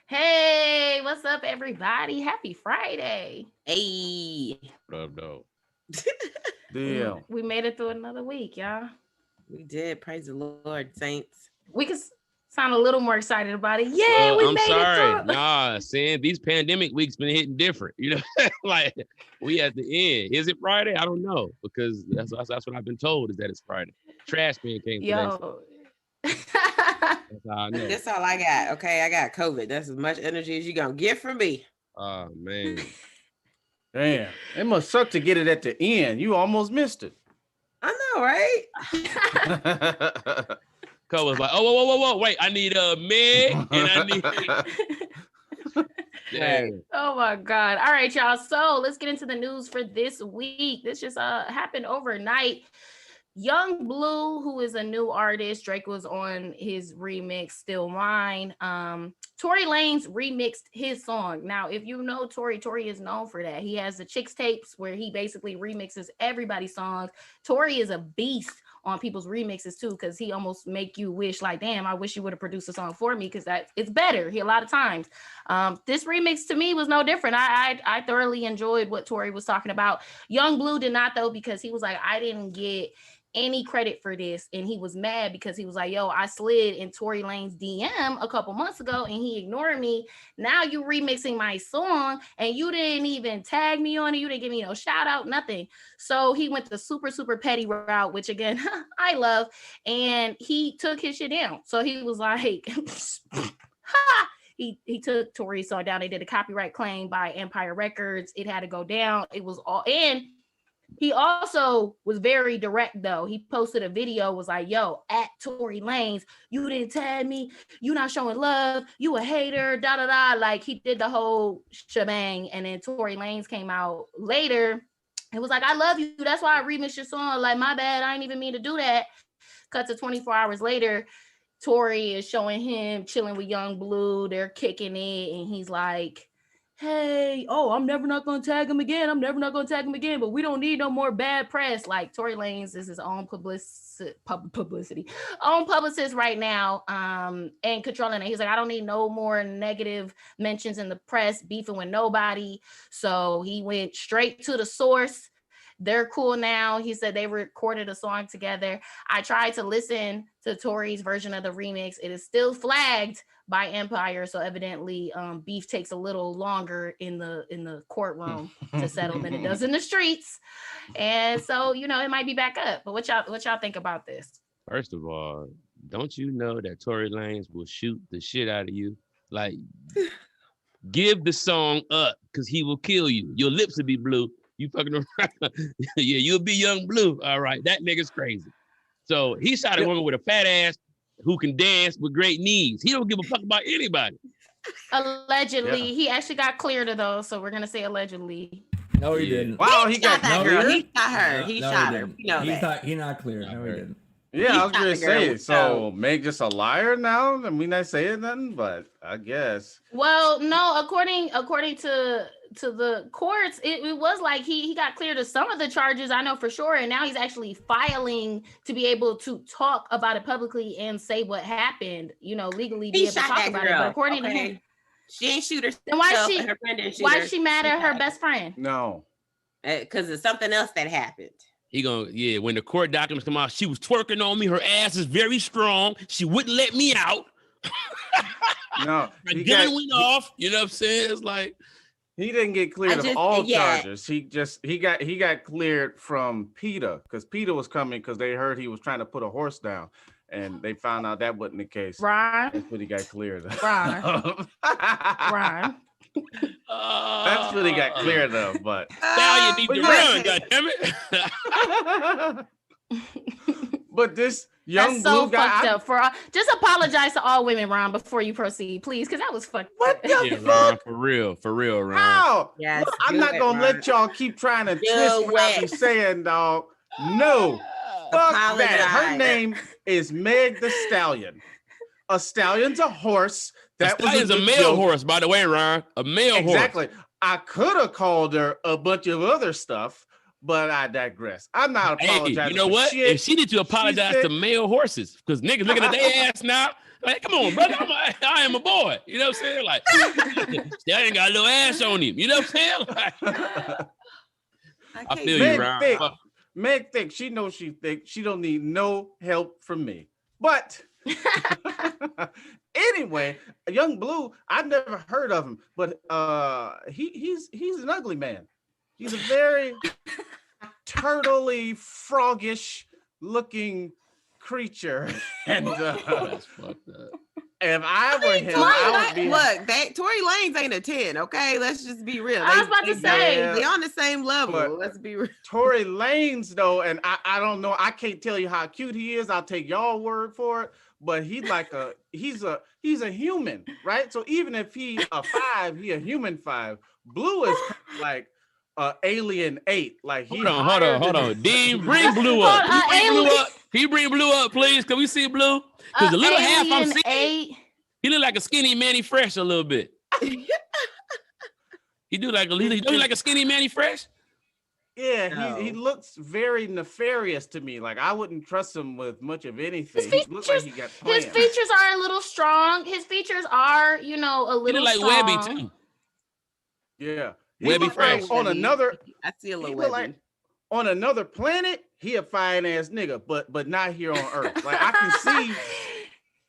Hey, what's up, everybody? Happy Friday. Hey. What up, dog? Damn. We made it through another week, y'all. We did. Praise the Lord, saints. We can sound a little more excited about it. Yeah, Well, we I'm made sorry. it through. Nah, saying these pandemic weeks been hitting different. Like we at the end. Is it Friday? I don't know because that's what I've been told is that it's Friday. Trash man came today. So Yo. that's how I know. That's all I got. Okay, I got COVID. That's as much energy as you gonna get from me. Oh man. Damn. It must suck to get it at the end. You almost missed it. I know, right? Cole was like, oh, whoa. Wait, I need a Meg and I need Damn. Oh my God. All right, y'all. So let's get into the news for this week. This just happened overnight. Young Bleu, who is a new artist, Drake was on his remix, Still Mine. Tory Lanez remixed his song. Now, if you know Tory is known for that. He has the Chicks tapes where he basically remixes everybody's songs. Tory is a beast on people's remixes too, because he almost make you wish, like, damn, I wish you would have produced a song for me, because that it's better. He a lot of times. This remix to me was no different. I thoroughly enjoyed what Tory was talking about. Young Bleu did not though, because he was like, I didn't get any credit for this, and he was mad because he was like, yo, I slid in Tory Lanez DM a couple months ago and he ignored me. Now you remixing my song and you didn't even tag me on it, you didn't give me no shout out, nothing. So he went the super petty route, which again I love, and he took his shit down. So he was like he took Tory's song down. They did a copyright claim by Empire Records. It had to go down. It was all, and he also was very direct though. He posted a video, was like, yo, at Tory Lanez, you didn't tag me, you not showing love, you a hater, da. Like he did the whole shebang. And then Tory Lanez came out later and was like, I love you, that's why I remixed your song. Like, my bad, I didn't even mean to do that. Cut to 24 hours later, Tory is showing him chilling with Young Bleu, they're kicking it, and he's like, hey, I'm never not gonna tag him again. But we don't need no more bad press. Like Tory Lanez is his own own publicist right now, and controlling it. He's like, I don't need no more negative mentions in the press, beefing with nobody. So he went straight to the source. They're cool now. He said they recorded a song together. I tried to listen to Tory's version of the remix. It is still flagged by Empire, so evidently beef takes a little longer in the courtroom to settle than it does in the streets. And so, it might be back up. But what y'all think about this? First of all, don't you know that Tory Lanez will shoot the shit out of you? Like, give the song up because he will kill you. Your lips will be blue. You fucking around. Yeah, you'll be Young Bleu. All right, that nigga's crazy. So he shot a woman with a fat ass who can dance with great knees. He don't give a fuck about anybody. Allegedly, he actually got cleared of those, so we're gonna say allegedly. No, he didn't. Wow, he got that girl. He shot her. He shot her. Didn't. You know that. He not clear. No, he didn't. Yeah, I was gonna say, girl. so Meg just a liar now? I mean, not saying nothing, but I guess. Well, no, according to the courts, it was like he got cleared of some of the charges, I know for sure, and now he's actually filing to be able to talk about it publicly and say what happened, legally to be able to talk about it. But according to him, she ain't shoot herself. then her friend didn't shoot her. Why is she mad at her best friend? No. Because it's something else that happened. He when the court documents come out, she was twerking on me. Her ass is very strong. She wouldn't let me out. No. My gun went off. You know what I'm saying? It's like he didn't get cleared of all charges. He got cleared from PETA because PETA was coming because they heard he was trying to put a horse down. And they found out that wasn't the case. Ron. That's what he got cleared of. Ron. That's what he got cleared of, but now you need to run, goddammit. But this Young Bleu Bleu guy, fucked up. Just apologize to all women, Ron, before you proceed, please, because that was fucked up. Yeah, Ron, for real, Ron. How? Yes, look, I'm not gonna let y'all keep trying to twist what I be saying, dog. No. Fuck that. Her name is Meg the Stallion. A stallion's a horse. That was a male horse, by the way, Ron. A male horse. Exactly. I could have called her a bunch of other stuff, but I digress. I'm not apologizing. Hey, you know what? Shit. If she need to apologize to male horses, because niggas looking at their ass now, Like, come on, brother. I am a boy. You know what I'm saying? Like, Stallion got a little ass on him. You know what I'm saying? Like, I feel you, Ron. Meg thick. She knows she thick. She don't need no help from me. But anyway, Young Blue, I've never heard of him, but he's an ugly man. He's a very turtley, froggish looking creature. And That's fucked up. If I were him, I would be. Look, Tory Lanez ain't a 10, okay? Let's just be real. I was about to say. They on the same level. Let's be real. Tory Lanez, though, and I don't know, I can't tell you how cute he is. I'll take y'all word for it. But he's a human, right? So even if he's a 5, he a human 5. Blue is like alien 8. Like hold on. Dean, bring Blue up. He bring Blue up, please. Can we see Blue? Because the little half I'm seeing, 8. He look like a skinny Manny Fresh a little bit. He do like a skinny Manny Fresh. Yeah, No. he looks very nefarious to me. Like I wouldn't trust him with much of anything. His He looks like he got plans. His features are a little strong. His features are, a little He look like strong. Webby too. Yeah, Webby Fresh. Like on another. I see a little Webby. Webby. On another planet, he a fine ass nigga, but not here on Earth. Like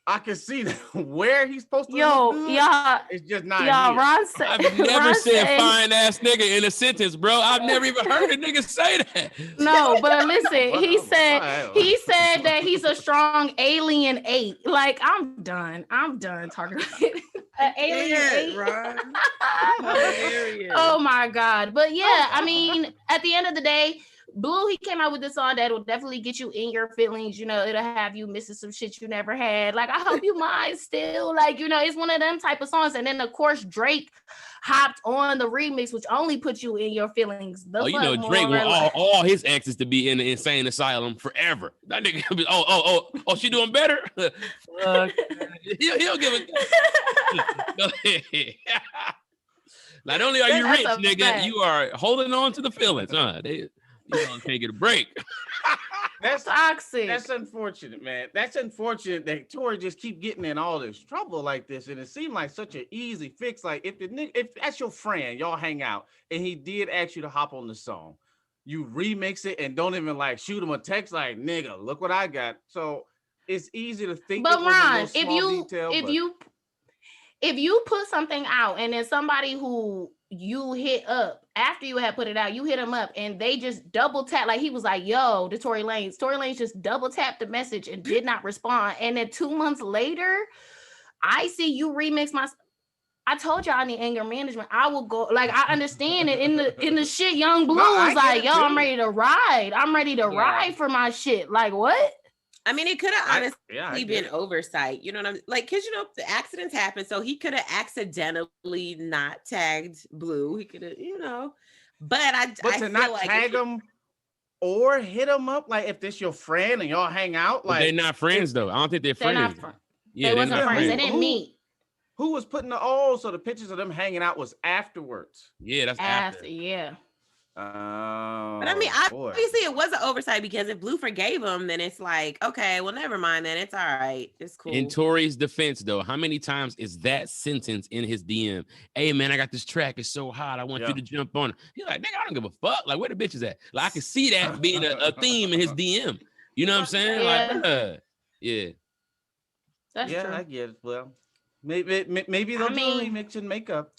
I can see where he's supposed to look good. Yeah. It's just not Yeah, here. Ron said. I've never said fine ass nigga in a sentence, bro. I've never even heard a nigga say that. No, but listen, Well, he I said that he's a strong alien 8. Like I'm done talking about it. An alien 8. Ron. Oh my God. But yeah, I mean, at the end of the day, Blue, he came out with this song that will definitely get you in your feelings. It'll have you missing some shit you never had. Like, I hope you mind still. Like, it's one of them type of songs. And then, of course, Drake hopped on the remix, which only puts you in your feelings. Drake want all his exes to be in the insane asylum forever. That nigga, she doing better? He'll give a... Go ahead. Not only are you rich, nigga, fact. you are holding on to the feelings, huh? You can't get a break. That's toxic. That's unfortunate, man. That's unfortunate that Tory just keep getting in all this trouble like this, and it seemed like such an easy fix. Like if that's your friend, y'all hang out, and he did ask you to hop on the song, you remix it and don't even like shoot him a text like, "Nigga, look what I got." So it's easy to think. But it was Ron, a small detail, if you put something out and then somebody who you hit up after you had put it out, you hit them up and they just double tap, like he was like, yo, to Tory Lanez just double tapped the message and did not respond. And then 2 months later, I see you remix I told y'all I need anger management. I will go, like, I understand it in the shit. Young Blue was like, yo, I'm ready to ride. I'm ready to ride for my shit. Like, what? I mean, it could have honestly been oversight. You know what I'm like? Because the accidents happen, so he could have accidentally not tagged Blue. He could have, But I to not like tag him or hit him up, like if this your friend and y'all hang out, like they're not friends though. I don't think they're friends. They wasn't friends. They didn't meet. Who was putting so the pictures of them hanging out was afterwards? Yeah, that's after. Yeah. But I mean, obviously it was an oversight because if Blue forgave him, then it's like, okay, well, never mind. Then it's all right. It's cool. In Tory's defense, though, how many times is that sentence in his DM? Hey, man, I got this track. It's so hot. I want you to jump on it. He's like, nigga, I don't give a fuck. Like, where the bitch is at? Like, I can see that being a theme in his DM. You know what I'm saying? Yeah. Like, yeah. That's true. I get it. Well, maybe they'll do remix and makeup.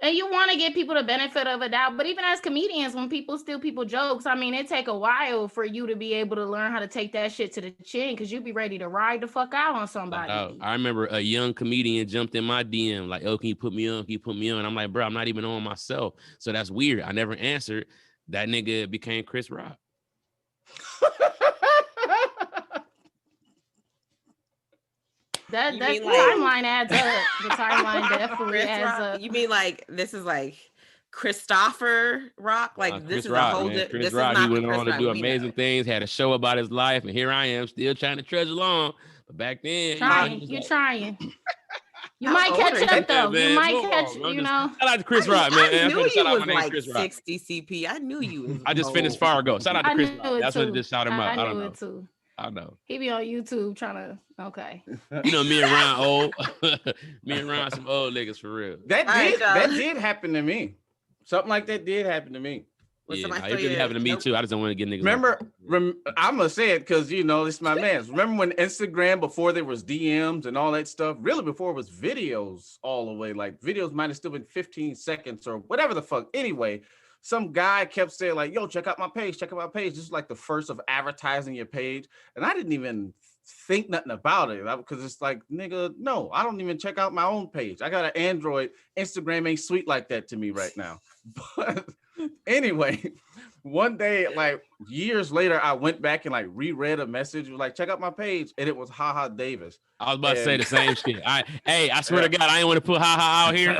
And you want to give people the benefit of a doubt, but even as comedians, when people steal people jokes, I mean, it take a while for you to be able to learn how to take that shit to the chin because you be ready to ride the fuck out on somebody. I remember a young comedian jumped in my DM like, "Oh, can you put me on? Can you put me on?" I'm like, "Bro, I'm not even on myself." So that's weird. I never answered. That nigga became Chris Rock. That timeline adds up. The timeline definitely adds up. You mean like this is like Christopher Rock? Like this Chris is Rock, a whole man. Chris this Rock, is not he went Chris on to Rock do we amazing know. things, had a show about his life, and here I am still trying to trudge along. But back then, you're trying. You might catch up though. Man, you might catch, Shout out to Chris Rock, man. I knew you was like Chris Rock. 60 CP. I knew you was I just finished Fargo. Shout out to Chris Rock. That's what it just shouted him out. I don't know. Too. I know. He be on YouTube trying to. Okay. You know, me and Ron, some old niggas for real. That did happen to me. Something like that did happen to me. Yeah, it did happen to me too. I just don't want to get niggas. Remember, I'm gonna say it because it's my man's. Remember when Instagram, before there was DMs and all that stuff, really before it was videos all the way, like videos might have still been 15 seconds or whatever the fuck. Anyway, some guy kept saying like, yo, check out my page. This is like the first of advertising your page. And I didn't even think nothing about it because it's like, nigga, no, I don't even check out my own page. I got an Android. Instagram ain't sweet like that to me right now. But anyway, one day, like years later, I went back and like reread a message. It was like, check out my page. And it was Haha Davis. I was about to say the same shit. I swear to God, I ain't want to put Haha out here.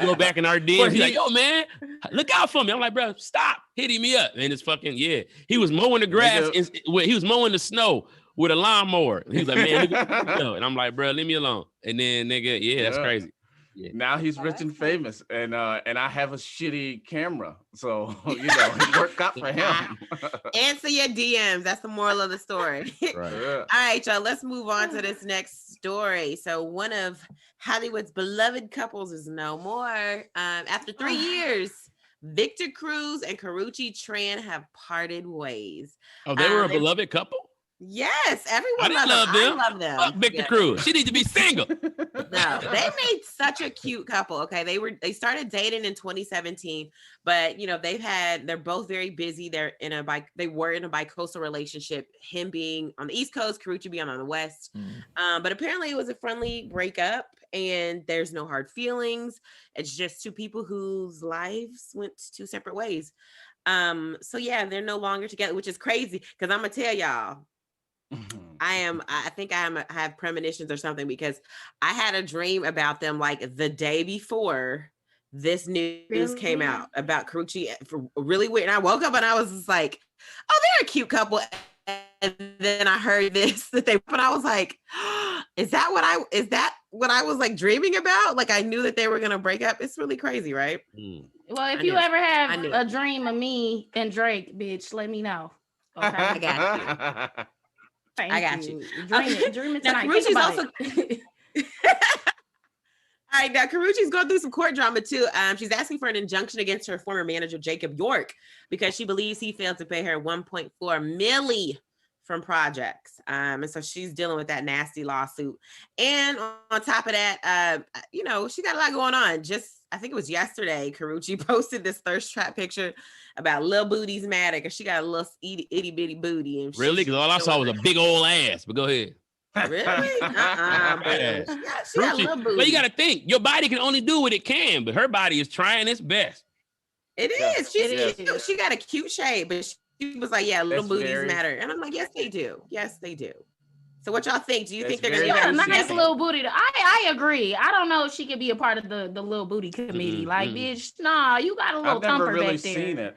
Go back in our DMs. He's like, yo, man, look out for me. I'm like, bro, stop hitting me up. And it's fucking, he was mowing the grass. He was mowing the snow with a lawnmower. He was like, man, and I'm like, bro, leave me alone. And then, nigga, that's crazy. Yeah. Now he's rich and famous, and I have a shitty camera, so it worked out for him. Answer your DMs. That's the moral of the story. Right. All right, y'all. Let's move on to this next story. So one of Hollywood's beloved couples is no more. After 3 years, Victor Cruz and Karrueche Tran have parted ways. Oh, they were a beloved couple? Yes, everyone love them. I love them. Fuck Victor Cruz. She needs to be single. No, they made such a cute couple. Okay, they started dating in 2017, but they're both very busy. They were in a bi-coastal relationship. Him being on the East Coast, Karrueche being on the West. But apparently it was a friendly breakup, and there's no hard feelings. It's just two people whose lives went two separate ways. So yeah, they're no longer together, which is crazy because I'm gonna tell y'all. I think I have premonitions or something because I had a dream about them like the day before this news came out about Karrueche. Really weird. And I woke up and I was just like, oh, they're a cute couple. And then I heard this but I was like, is that what I was like dreaming about? Like I knew that they were gonna break up. It's really crazy, right? Well, if you ever have a dream of me and Drake, bitch, let me know. Okay, I got you. I got you. Dream it tonight. Karrueche's also. All right, now Karrueche's going through some court drama too. She's asking for an injunction against her former manager Jacob York because she believes he failed to pay her $1.4 million from projects. And so she's dealing with that nasty lawsuit. And on top of that, she got a lot going on. I think it was yesterday, Karrueche posted this thirst trap picture about little booties matter because she got a little itty bitty booty. And really? Because all I saw was a big old ass. But go ahead. Really? She got a little booty. But you got to think, your body can only do what it can, but her body is trying its best. It is. She got a cute shape, but she was like, yeah, little booties matter. And I'm like, yes, they do. Yes, they do. So what y'all think? Do you think they're going to be a nice little booty? I agree. I don't know if she could be a part of the little booty committee. Like, bitch, nah, you got a little thumper back there. I've never really seen it.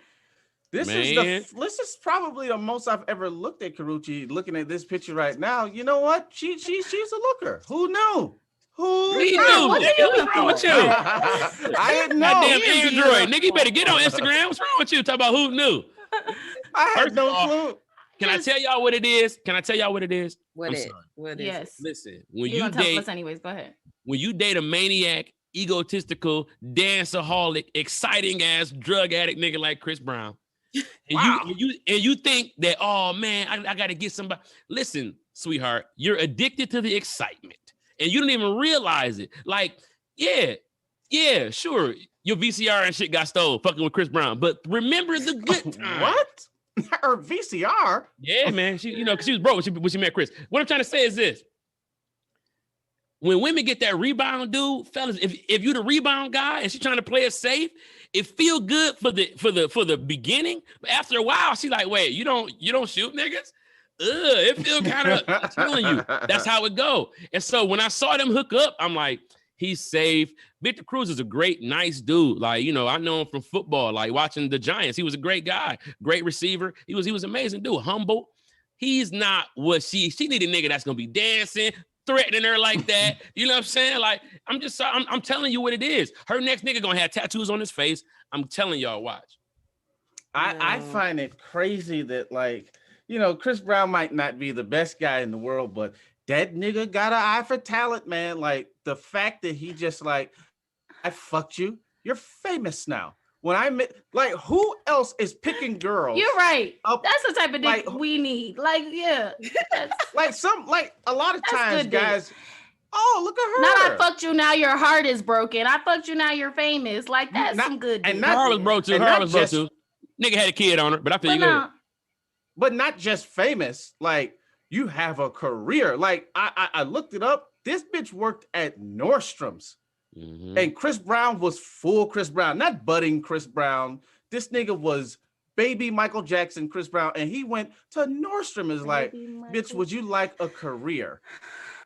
This is probably the most I've ever looked at Karrueche. Looking at this picture right now, you know what? She's a looker. Who knew? Who knew? What are you wrong with you? I didn't know. Goddamn Android, nigga, you better get on Instagram. What's wrong with you? Talk about who knew? I had no clue. Can I tell y'all what it is? What is? Yes. Listen, when you date, tell us anyways, go ahead. When you date a maniac, egotistical, danceaholic, exciting ass drug addict nigga like Chris Brown, and you think that, oh man, I gotta get somebody. Listen, sweetheart, you're addicted to the excitement, and you don't even realize it. Like, yeah, sure, your VCR and shit got stole, fucking with Chris Brown, but remember the good time. What? Her VCR? Yeah, man. She, cause she was broke when she met Chris. What I'm trying to say is this: when women get that rebound, dude, fellas, if you're the rebound guy and she's trying to play it safe, it feel good for the beginning, but after a while, she like, wait, you don't shoot niggas? It feel kind of. I'm telling you, that's how it go. And so when I saw them hook up, I'm like, he's safe. Victor Cruz is a great, nice dude. Like, I know him from football, like watching the Giants. He was a great guy, great receiver. He was an amazing dude, humble. He's not what she need a nigga that's going to be dancing, threatening her like that. You know what I'm saying? Like, I'm telling you what it is. Her next nigga going to have tattoos on his face. I'm telling y'all, watch. I find it crazy that, like, Chris Brown might not be the best guy in the world, but that nigga got an eye for talent, man. Like the fact that he just like, I fucked you. You're famous now. When I met, like, who else is picking girls? You're right. That's the type of dick we need. Like, yeah. like a lot of times, guys. Oh, look at her. Not I fucked you, now your heart is broken. I fucked you, now you're famous. Like, that's some good dick. And her was broke too. Her was broke too. Nigga had a kid on her, but I feel you good. But not just famous. Like, you have a career. Like, I looked it up. This bitch worked at Nordstrom's. Mm-hmm. And Chris Brown was full Chris Brown, not budding Chris Brown. This nigga was baby Michael Jackson, Chris Brown, and he went to Nordstrom. Is like, bitch, would you like a career?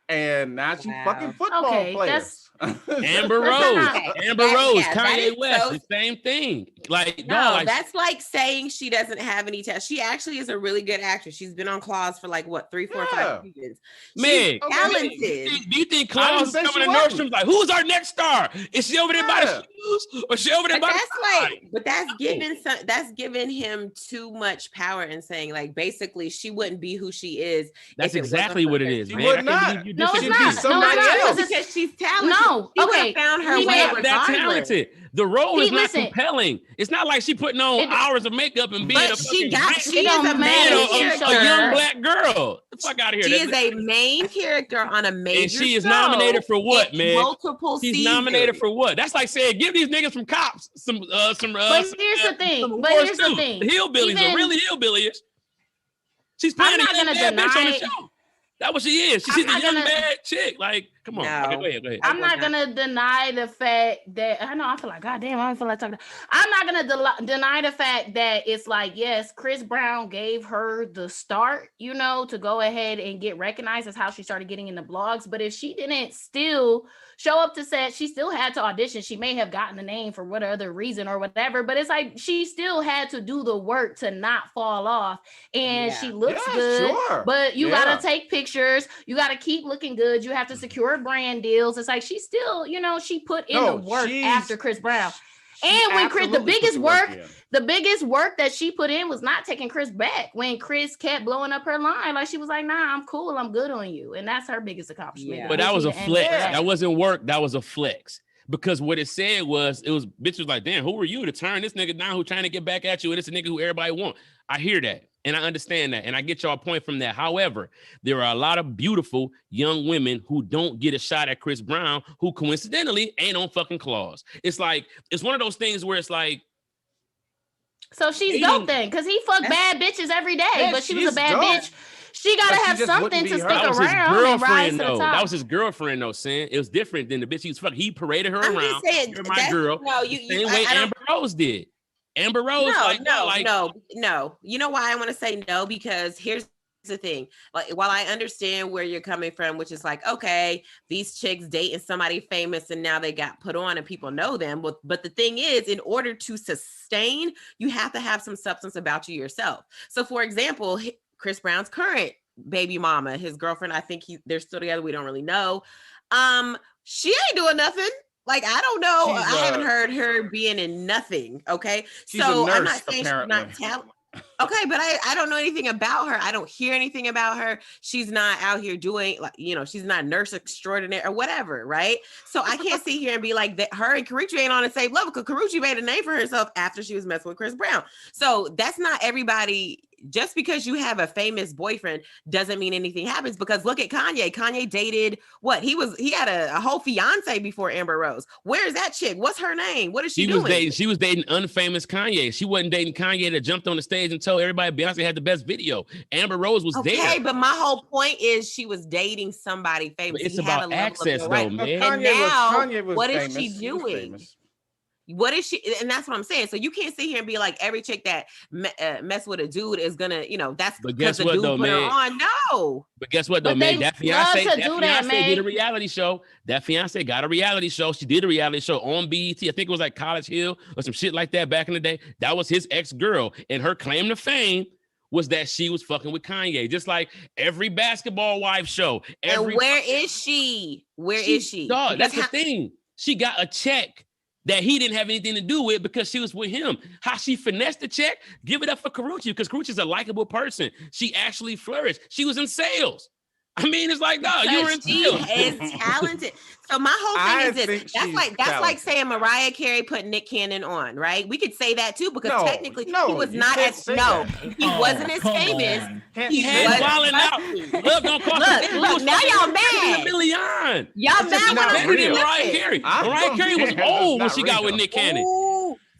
And now she fucking football players. Amber Rose, Kanye West, the same thing. Like, that's like saying she doesn't have any talent. She actually is a really good actress. She's been on Claws for like 3, 4, 5 seasons. Meg, talented. Do you think Claws is coming to Nordstrom's like, who's our next star? Is she over there by the shoes, or she over there by the side? But that's giving him too much power and saying like basically she wouldn't be who she is. That's exactly what it is. She would not. No, it's not. Somebody else. Because she's talented. No, okay. Found her way that talented. The role is not compelling. It's not like she putting on hours of makeup and being she is a main character. A young black girl. The fuck out of here. She is a main character on a major and she is nominated for what, man? Multiple seasons. She's nominated for what? That's like saying, give these niggas from Cops some. But here's the thing. The hillbillies are really hillbillies. She's playing a young bad bitch on the show. That's what she is. She's a young bad chick. Like, come on. No. Okay, go ahead. I'm not gonna deny the fact that I feel like, goddamn, I don't feel like talking. I'm not gonna deny the fact that it's like, yes, Chris Brown gave her the start, to go ahead and get recognized. As how she started getting in the blogs. But if she didn't still show up to set, she still had to audition. She may have gotten the name for what other reason or whatever, but it's like she still had to do the work to not fall off. And she looks good, but you gotta take pictures. You gotta keep looking good. You have to secure brand deals. It's like she still, she put in the work after Chris Brown. And when Chris, the biggest work that she put in was not taking Chris back. When Chris kept blowing up her line, like she was like, "Nah, I'm cool. I'm good on you," and that's her biggest accomplishment. Yeah. But that was a flex. That wasn't work. That was a flex. Because what it said was, bitch was like, "Damn, who were you to turn this nigga down who trying to get back at you? And it's a nigga who everybody want." I hear that. And I understand that. And I get y'all point from that. However, there are a lot of beautiful young women who don't get a shot at Chris Brown, who coincidentally ain't on fucking Claws. It's like, it's one of those things where it's like. So she's dope then, because he fucked bad bitches every day, but she was a bad bitch. She gotta have something to stick around and rise to the top. That was his girlfriend though, Sin. It was different than the bitch he was fucking. He paraded her around. Just saying, you're my girl. No, same way Amber Rose did. Amber Rose, no. You know why I want to say no? Because here's the thing. Like, while I understand where you're coming from, which is like, okay, these chicks dating somebody famous and now they got put on and people know them. But the thing is, in order to sustain, you have to have some substance about you yourself. So, for example, Chris Brown's current baby mama, his girlfriend, I think they're still together. We don't really know. She ain't doing nothing. Like, I don't know. I haven't heard her being in nothing. Okay. So I'm not saying she's not talented. Okay, but I don't know anything about her. I don't hear anything about her. She's not out here doing she's not nurse extraordinaire or whatever, right? So I can't sit here and be like that. Her and Karrueche ain't on the same level because Karrueche made a name for herself after she was messing with Chris Brown. So that's not everybody. Just because you have a famous boyfriend doesn't mean anything happens, because look at Kanye. Kanye dated he had a whole fiance before Amber Rose. Where's that chick? What's her name? What is she doing? She was dating unfamous Kanye. She wasn't dating Kanye that jumped on the stage and told everybody Beyonce had the best video. Amber Rose was there. Okay, but my whole point is she was dating somebody famous. But it's about access though, man. And now, what is she doing? What is she? And that's what I'm saying. So you can't sit here and be like every chick that mess with a dude is gonna, that's because the dude put her on. No. But guess what though, man? That fiance did a reality show. That fiance got a reality show. She did a reality show on BET. I think it was like College Hill or some shit like that back in the day. That was his ex-girl. And her claim to fame was that she was fucking with Kanye, just like every basketball wife show. And where is she? Where is she? Dog, that's the thing. She got a check that he didn't have anything to do with because she was with him. How she finessed the check, give it up for Karrueche because Karrueche is a likable person. She actually flourished. She was in sales. I mean, it's like, no, you were in She sales. is talented. So my whole thing is this. That's like saying Mariah Carey put Nick Cannon on, right? We could say that too because technically he was not as he wasn't as famous. He had Wildin' Out. Look, don't cost look. Now y'all mad. $1 million. Y'all mad better than Mariah Carey. Mariah Carey was old when she got with Nick Cannon.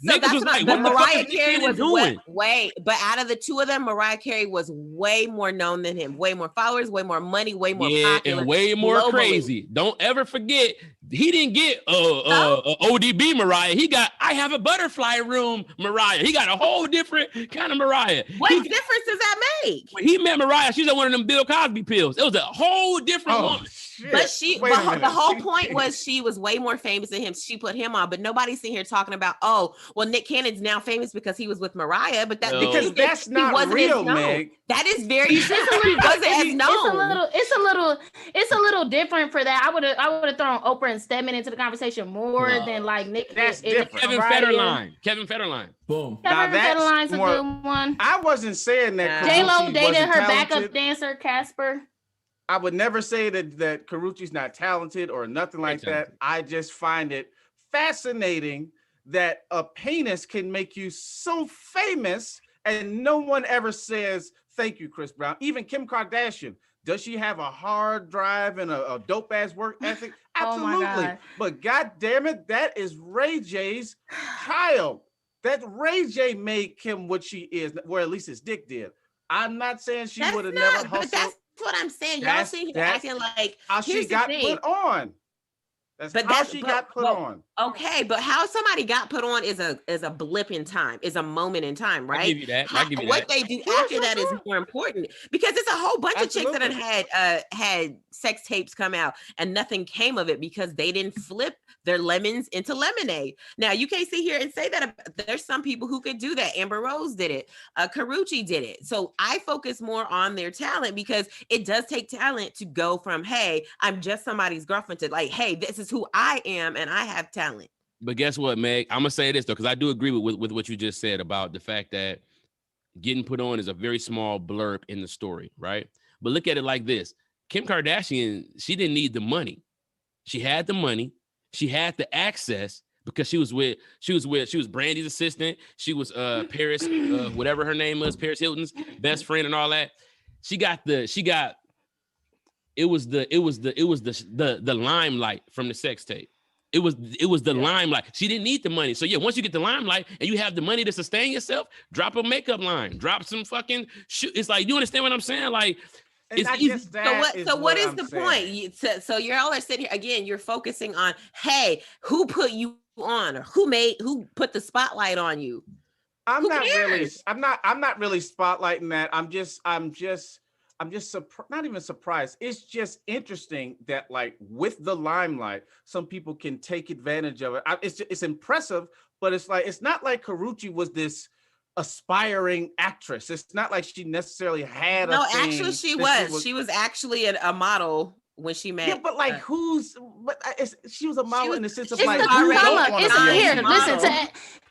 So that's was like, but Mariah Carey was way, but out of the two of them, Mariah Carey was way more known than him, way more followers, way more money, way more popular, and way more globally. Crazy. Don't ever forget, he didn't get ODB Mariah. He got I Have a Butterfly Room Mariah. He got a whole different kind of Mariah. What difference does that make? When he met Mariah, she's on one of them Bill Cosby pills. It was a whole different woman. But the whole point was she was way more famous than him. She put him on, but nobody's sitting here talking about, oh, well, Nick Cannon's now famous because he was with Mariah, but that because that's not real, Meg. That is very true. He wasn't as known. It's a little different for that. I would have thrown Oprah and Stedman into the conversation more than like Nick. That's different. Kevin Federline. Boom. Kevin Federline's a good one. I wasn't saying that J-Lo dated her backup dancer Casper. I would never say that Karrueche's not talented or nothing like that. I just find it fascinating that a penis can make you so famous and no one ever says, thank you, Chris Brown. Even Kim Kardashian. Does she have a hard drive and a dope ass work ethic? Absolutely. God. But God damn it, that is Ray J's child. That Ray J made Kim what she is, or at least his dick did. I'm not saying she would have never hustled. That's what I'm saying. Y'all sitting here acting like how she got put on. That's how she got put on. Okay, but how somebody got put on is a blip in time, is a moment in time, right? I give you that. What they do after that is more important because it's a whole bunch of chicks that had sex tapes come out and nothing came of it because they didn't flip their lemons into lemonade. Now you can't sit here and say that there's some people who could do that. Amber Rose did it. Karrueche did it. So I focus more on their talent because it does take talent to go from, hey, I'm just somebody's girlfriend to like, hey, this is who I am and I have talent. But guess what, Meg? I'm gonna say this though, because I do agree with what you just said about the fact that getting put on is a very small blurb in the story, right? But look at it like this. Kim Kardashian, she didn't need the money. She had the money. She had the access because she was Brandy's assistant. She was Paris, whatever her name was, Paris Hilton's best friend and all that. It was the limelight from the sex tape. It was the limelight. She didn't need the money. So yeah, once you get the limelight and you have the money to sustain yourself, drop a makeup line, drop some fucking shit. It's like, you understand what I'm saying? Like, it's easy. So what is the point? So you're all are sitting here again. You're focusing on, hey, who put you on, or who put the spotlight on you? I'm not really spotlighting that. I'm just not even surprised. It's just interesting that like with the limelight, some people can take advantage of it. It's impressive, but it's not like Karrueche was this aspiring actress. It's not like she necessarily had a thing. Actually she was actually a model when she met. Yeah, but like she was a model in the sense of it's like listen,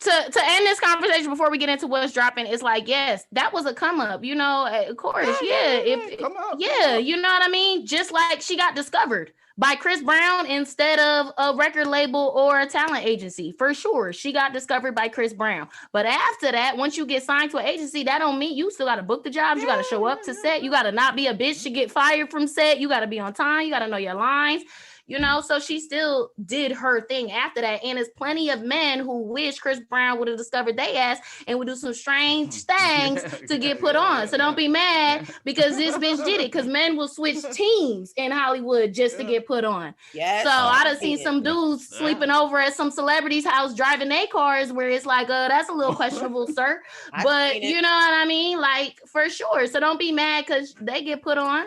to end this conversation before we get into what's dropping, it's like, yes, that was a come up, you know, of course. Come up. You know what I mean? Just like she got discovered by Chris Brown instead of a record label or a talent agency. For sure, she got discovered by Chris Brown. But after that, once you get signed to an agency, that don't mean you still got to book the jobs. You got to show up to set. You got to not be a bitch to get fired from set. You got to be on time. You got to know your lines. You know, so she still did her thing after that. And there's plenty of men who wish Chris Brown would have discovered they ass and would do some strange things to get put on. So don't be mad because this bitch did it, because men will switch teams in Hollywood just to get put on. Yes. So I done seen some dudes sleeping over at some celebrity's house driving their cars where it's like, that's a little questionable, sir. But you know what I mean? Like, for sure. So don't be mad because they get put on.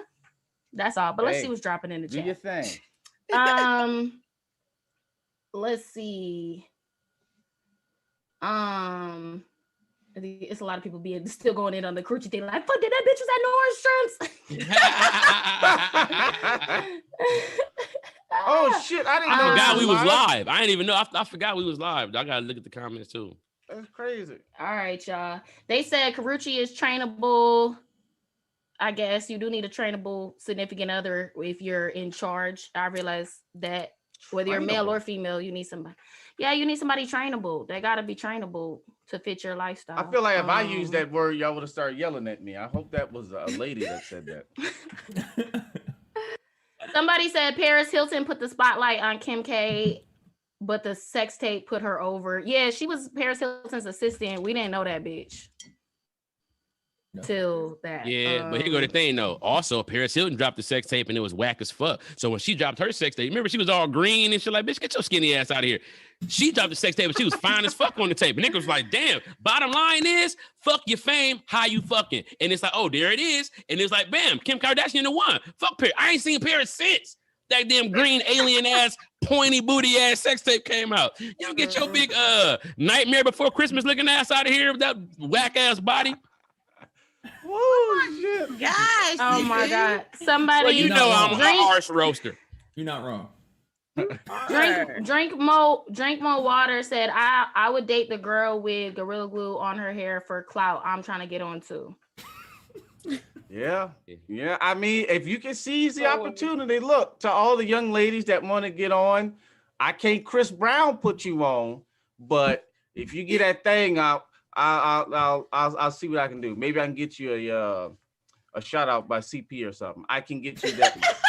That's all. But let's see what's dropping in the chat. Do your thing. Let's see. It's a lot of people still going in on the Karrueche thing. Like, fuck, did that bitch was at Nordstrom's? Oh shit! I didn't know. I forgot we was live. live. I didn't even know. I forgot we was live. I gotta look at the comments too. That's crazy. All right, y'all. They said Karrueche is trainable. I guess you do need a trainable significant other if you're in charge. I realize that whether you're male or female, you need somebody. Yeah, you need somebody trainable. They gotta be trainable to fit your lifestyle. I feel like if I used that word, y'all would have started yelling at me. I hope that was a lady that said that. Somebody said Paris Hilton put the spotlight on Kim K, but the sex tape put her over. Yeah, she was Paris Hilton's assistant. We didn't know that bitch. No. Till that. Yeah, but here go the thing though. Also, Paris Hilton dropped the sex tape and it was whack as fuck. So when she dropped her sex tape, remember she was all green and shit like, bitch, get your skinny ass out of here. She dropped the sex tape and she was fine as fuck on the tape. And nigga was like, damn, bottom line is, fuck your fame, how you fucking. And it's like, oh, there it is. And it's like, bam, Kim Kardashian the one. Fuck Paris. I ain't seen Paris since that damn green alien ass, pointy booty ass sex tape came out. You don't get your big Nightmare Before Christmas looking ass out of here with that whack ass body. Whoa, shit. Gosh. Oh my God. Somebody Well, you know I'm a harsh roaster. You're not wrong. drink more water. Said I would date the girl with Gorilla Glue on her hair for clout. I'm trying to get on too. Yeah. I mean, if you can seize the opportunity, look, to all the young ladies that want to get on, I can't Chris Brown put you on, but if you get that thing out, I'll see what I can do. Maybe I can get you a shout out by CP or something. I can get you that.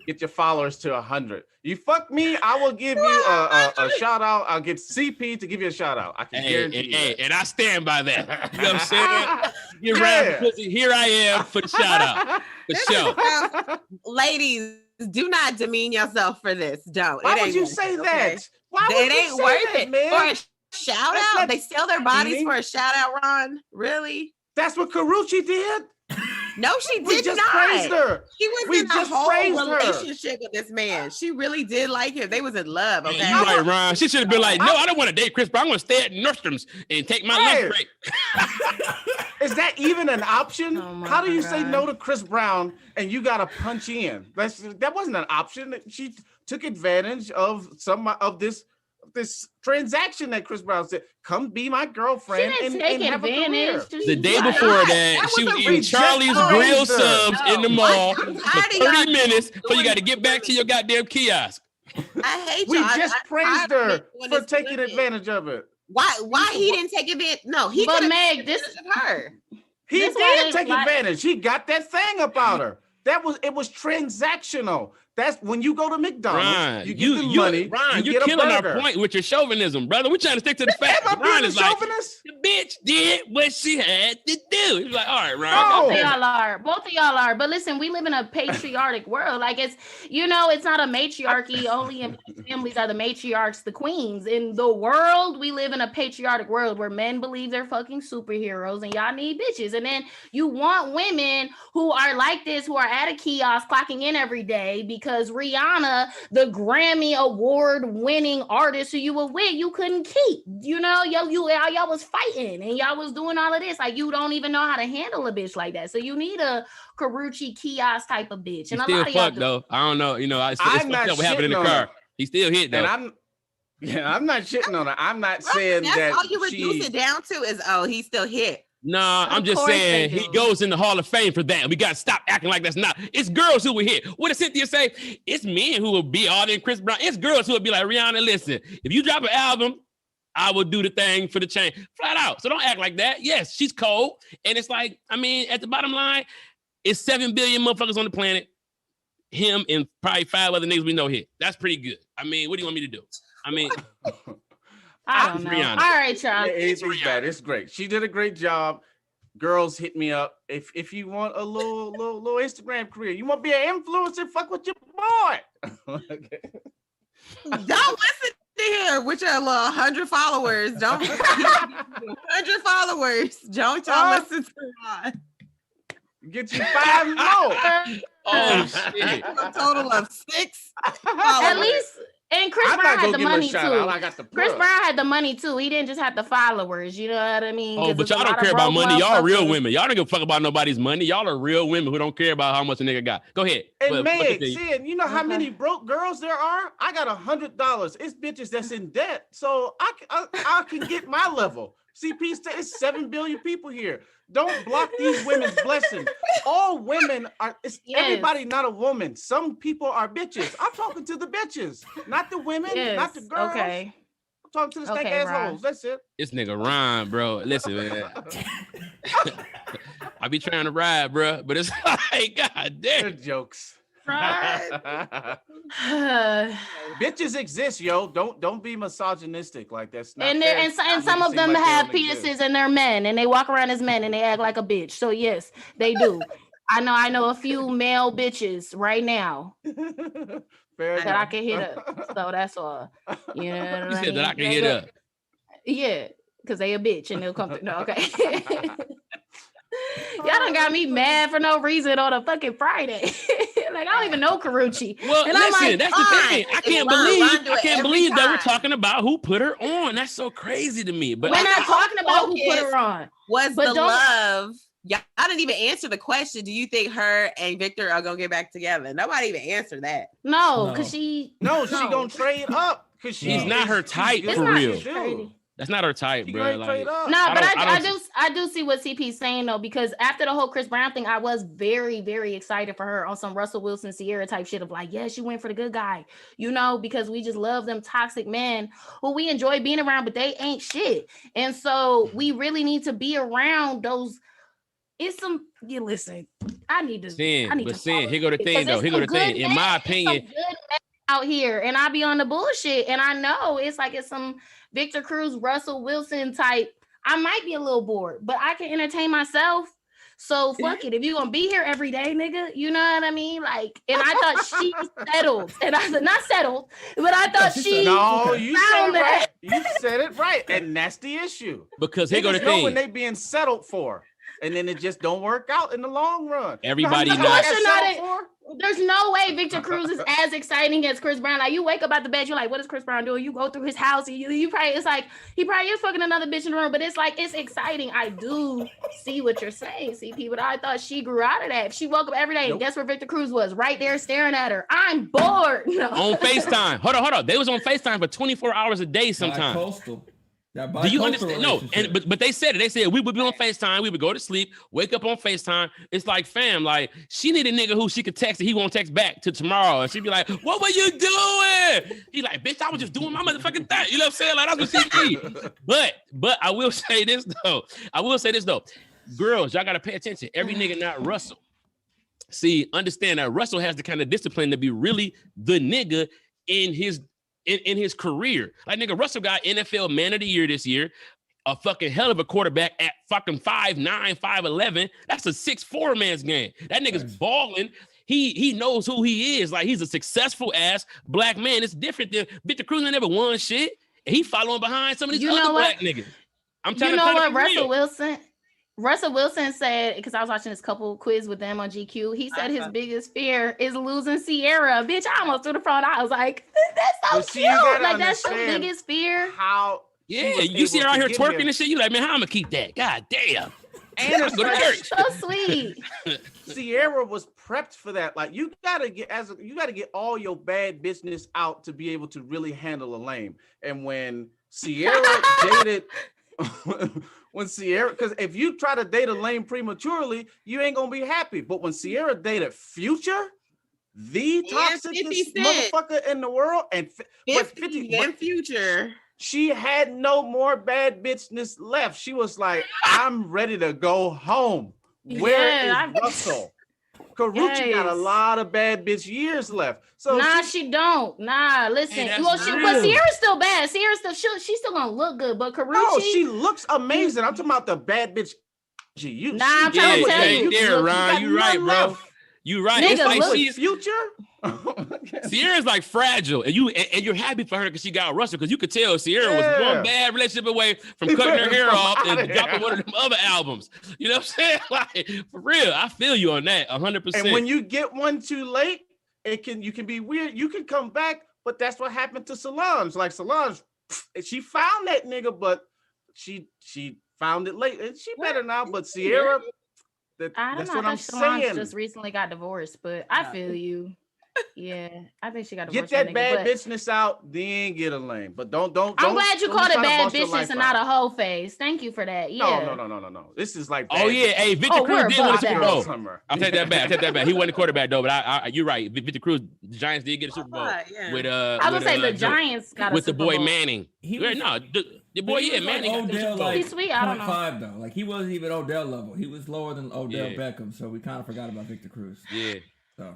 Get your followers to 100. You fuck me, I will give you a shout out. I'll get CP to give you a shout out. I can guarantee you. Hey, and I stand by that. You know what I'm saying? You're right, pussy. Here I am for the shout out. For sure. Ladies, do not demean yourself for this. Don't. Why would you say that? Why would it you ain't say worth that, it, man? for a shout out. They sell their bodies for a shout out, Ron. Really? That's what Karrueche did. No, she did We just not. praised her. She was We in a just whole praised her. relationship with this man. She really did like him. They was in love. Okay, You right, Ron. She should have been like, no, I don't want to date Chris, but I'm going to stay at Nordstrom's and take my lunch break. Is that even an option? Oh How do you say God. no to Chris Brown and you got to punch in? That wasn't an option. She took advantage of this transaction that Chris Brown said, come be my girlfriend She and, didn't take and have a career. advantage. The day Why before not? that, she was was a eating Charlie's reject Grill her. subs in the mall for 30 minutes before you got to get back to your goddamn kiosk. I hate We y'all. just praised her for taking advantage of it. Why he didn't take advantage? No, he But could Meg, have this her. He That's why did they take like- advantage. He got that thing about her. It was transactional. That's when you go to McDonald's, Ron, you get the money. Ron, you you're get a killing our burger. point with your chauvinism, brother. We're trying to stick to the facts. Am I Ron being is a like, chauvinist? the bitch did what she had to do. He's like, all right, Ron. No. both of y'all are. But listen, we live in a patriarchic world. Like it's not a matriarchy. Only in families are the matriarchs, the queens. In the world, we live in a patriarchic world where men believe they're fucking superheroes and y'all need bitches. And then you want women who are like this, who are at a kiosk clocking in every day because Rihanna, the Grammy award winning artist who you were with, you couldn't keep. You know, y'all was fighting and y'all was doing all of this. Like you don't even know how to handle a bitch like that. So you need a Karrueche kiosk type of bitch. He And a still lot of y'all fucked though. I don't know. You know, it's I'm fucked not up what happened in the shitting on car. her. He still hit though. And I'm not shitting on her. I'm not saying That's that all you reduce it down to is he still hit. No, I'm just course saying they he do. goes in the Hall of Fame for that. We got to stop acting like that's not. It's girls who will hit. What did Cynthia say? It's men who will be all in Chris Brown. It's girls who will be like, Rihanna, listen, if you drop an album, I will do the thing for the chain. Flat out. So don't act like that. Yes, she's cold. And it's like, I mean, at the bottom line, it's 7 billion motherfuckers on the planet. Him and probably 5 other niggas we know hit. That's pretty good. I mean, what do you want me to do? I mean, I don't know. Rihanna. All right, y'all. it's bad. It's great. She did a great job. Girls, hit me up if you want a little Instagram career. You want to be an influencer? Fuck with your boy. Okay. Don't listen to here with your little 100 followers. Don't 100 followers. Don't y'all listen to Ron. Get you 5 more. oh shit. A total of 6 At followers. And Chris I'm Brown not had gonna the give him a money shout too. out. I got the Chris plug. Brown had the money too. He didn't just have the followers. You know what I mean? Oh, 'Cause but there's a y'all don't lot of care about broke money. Y'all real motherfuckers. women. Y'all don't give a fuck about nobody's money. Y'all are real women who don't care about how much a nigga got. Go ahead. And But Meg, continue. see, and you know how Okay. many broke girls there are? I got $100. It's bitches that's in debt, so I can get my level. CP, it's 7 billion people here. Don't block these women's blessings. All women are. It's everybody, not a woman. Some people are bitches. I'm talking to the bitches, not the women, not the girls. Okay. I'm talking to the stank Okay, Ron. assholes. That's it. This nigga Ron, bro. Listen, man. I be trying to ride, bro, but it's like, god They're damn. jokes. and Bitches exist, yo. Don't be misogynistic like that's not and, fair. and some Make some it of seem them like they have don't exist. penises and they're men and they walk around as men and they act like a bitch. So yes, they do. I know a few male bitches right now Fair that I enough. can hit up. So that's all. You know You what I said that I mean? can hit up. Yeah, because they a bitch and they'll come through. No, okay. Y'all done got me mad for no reason on a fucking Friday. Like, I don't even know Karrueche. Well, And I'm listen, like, that's the thing. I can't believe that we're time. talking about who put her on. That's so crazy to me. But we're I- not talking about who put her on. Was But the don't- love? Y'all didn't even answer the question. Do you think her and Victor are gonna get back together? Nobody even answered that. No, No. because she She gonna trade up because He's not her type, It's for not real. crazy. That's not her type, She bro. gonna Like, trade up. No, but don't- I do see what CP's saying though, because after the whole Chris Brown thing, I was very, very excited for her on some Russell Wilson, Sierra type shit of like, yeah, she went for the good guy, you know, because we just love them toxic men who we enjoy being around, but they ain't shit. And so we really need to be around those. It's some, you listen, I need to Sin, follow here go the it, thing 'cause though. it's Here go the some thing. good In men, my it's some opinion, good men out here, and I be on the bullshit, and I know it's like it's some Victor Cruz, Russell Wilson type. I might be a little bored, but I can entertain myself. So fuck it. If you're gonna be here every day, nigga, you know what I mean? Like, and I thought she settled, and I said not settled, but I thought she. No, you said found it right. that. You said it right, and that's the issue. because here go the Niggas know when thing. they being settled for, and then it just don't work out in the long run. Everybody You know how many not- niggas Of got course settled you're for? There's no way Victor Cruz is as exciting as Chris Brown. Like, you wake up out the bed, you're like, what is Chris Brown doing? You go through his house, and you probably, it's like he probably is fucking another bitch in the room, but it's like it's exciting. I do see what you're saying, CP, but I thought she grew out of that. She woke up every day, and guess where Victor Cruz was? Right there staring at her. I'm bored. No. On FaceTime. Hold on. They was on FaceTime for 24 hours a day sometimes. Bi-coastal. That Do you bi-coastal understand? No, relationship. but they said it. They said we would be on FaceTime. We would go to sleep, wake up on FaceTime. It's like, fam, like she need a nigga who she could text and he won't text back to tomorrow. And she'd be like, what were you doing? He like, bitch, I was just doing my motherfucking thing. You know what I'm saying? Like, that's what she need. But I will say this though. Girls, y'all gotta pay attention. Every nigga not Russell. See, understand that Russell has the kind of discipline to be really the nigga in his career. Like, nigga, Russell got NFL Man of the Year this year. A fucking hell of a quarterback at fucking 5'9", 5'11". That's a 6'4" man's game. That nigga's balling. He knows who he is. Like, he's a successful ass black man. It's different than Victor Cruz ain't never won shit. And he following behind some of these other black niggas. I'm trying You to know cut what it Russell Wilson said, because I was watching this couple quiz with them on GQ. He said his biggest fear is losing Sierra. Bitch, I almost threw the phone. I was like, that's so cute. Like, that's your biggest fear. How? Yeah, you see her out here twerking and shit. You like, man, how I'm gonna keep that? God damn. And I'm go to church. So sweet. Sierra was prepped for that. Like, you gotta get all your bad business out to be able to really handle a lame. And when Sierra dated. When Sierra, because if you try to date a lame prematurely, you ain't gonna be happy. But when Sierra dated Future, the toxic motherfucker in the world, and 50 and Future, she had no more bad bitchness left. She was like, I'm ready to go home. Where is Russell? Karrueche got a lot of bad bitch years left. So she don't. Nah, listen. Hey, but Sierra's still bad. Sierra's still she's still gonna look good, but Karrueche. No, she looks amazing. I'm talking about the bad bitch. I'm trying to tell you. There, Ron. You right, bro. You right. Nigga, it's like look, she's Future. Sierra's like fragile, and you're happy for her because she got Russell, because you could tell Sierra was one bad relationship away from cutting her hair off and dropping one of them other albums. You know what I'm saying? Like, for real, I feel you on that 100%. And when you get one too late, you can be weird. You can come back, But that's what happened to Solange. Like Solange, she found that nigga, but she found it late, and she better now. But Sierra, I don't that's know. what I I'm thought Solange saying. just recently got divorced, but I feel you. Yeah, I think she got Get divorced. that bad bitchness out, then get a lane. But don't. I'm glad you don't called be it trying to bad bust your bitches life and out. not a whole face. Thank you for that. Yeah. No. This is like Oh bad yeah, bitch. hey, Victor Cruz we're did win a above Super that. Bowl. Summer. I'll take that back. He wasn't the quarterback though, but you're right. Victor Cruz, the Giants did get a Super Bowl with I was gonna say the Giants got a with the Super boy Bowl. Manning. He was, The boy, he was Manning got the Super Odell, Bowl. He's sweet. I don't know. 0.5 though. Like he wasn't even Odell level. He was lower than Odell Yeah. Beckham, so we kind of forgot about Victor Cruz. Yeah. So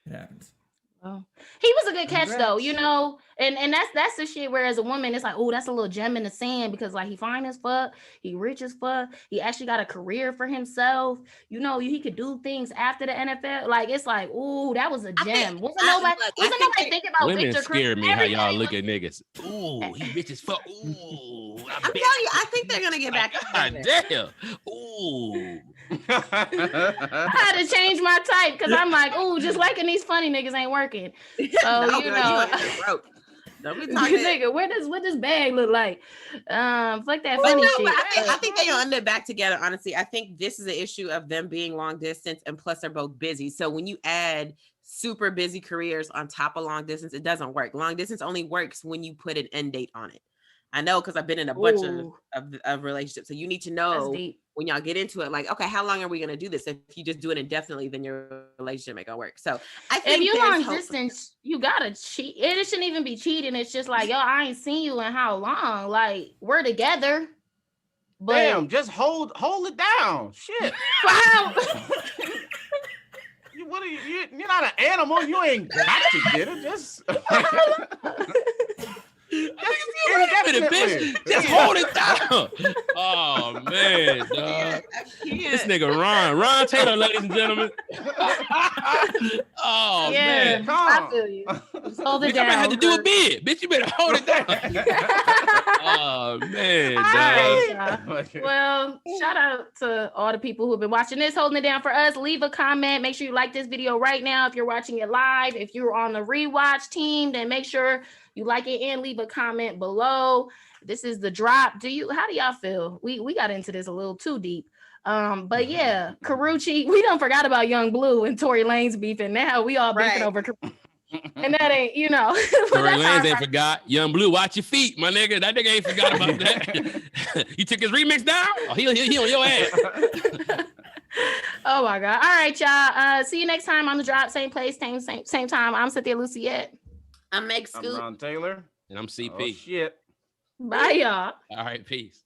it happens. Oh. He was a good catch though, Congrats. you know, and that's the shit where as a woman it's like, oh, that's a little gem in the sand because like he fine as fuck, he rich as fuck, he actually got a career for himself, you know, he could do things after the NFL. Like it's like, oh, that was a gem. Wasn't nobody thinking about Women Victor Cruz? scare me how y'all Everybody look at niggas. Ooh, he rich as fuck. Ooh, I'm telling you, I think they're gonna get back. God damn. Ooh. I had to change my type because I'm like, oh, just liking these funny niggas ain't working. So No, you girl, know, you ain't broke. Don't be talking. nigga, what this bag look like? Fuck that But funny no, shit. but I think they end up back together. Honestly, I think this is an issue of them being long distance, and plus they're both busy. So when you add super busy careers on top of long distance, it doesn't work. Long distance only works when you put an end date on it. I know because I've been in a bunch of relationships. So you need to know when y'all get into it, like, okay, how long are we gonna do this? If you just do it indefinitely, then your relationship ain't gonna work. So I think if you long distance, you gotta cheat. It shouldn't even be cheating. It's just like, yo, I ain't seen you in how long? Like we're together. But damn, just hold it down. Shit. Wow. What are you? You're not an animal. You ain't got to get it. Just. Bitch, just hold it down. Oh man, dog. This nigga Ron Taylor, ladies and gentlemen. Oh man, I feel you. Just hold it bitch, down. I had to do a bid. Bitch, you better hold it down. Oh man, dog. Right, well, shout out to all the people who have been watching this, holding it down for us. Leave a comment. Make sure you like this video right now if you're watching it live. If you're on the rewatch team, then make sure you like it and leave a comment below. This is the drop. How do y'all feel? We got into this a little too deep. But yeah, Karrueche, we don't forgot about Young Bleu and Tory Lanez beef, and now we all beefing over and that ain't, you know. Tory Lanez ain't forgot. Young Bleu, watch your feet, my nigga. That nigga ain't forgot about that. You took his remix down? Oh, he on your ass. Oh my God. All right, y'all. See you next time on the drop. Same place, same time. I'm Cynthia Luciette. I'm Meg Scoop. I'm Ron Taylor. And I'm CP. Oh, shit. Bye, y'all. All right, peace.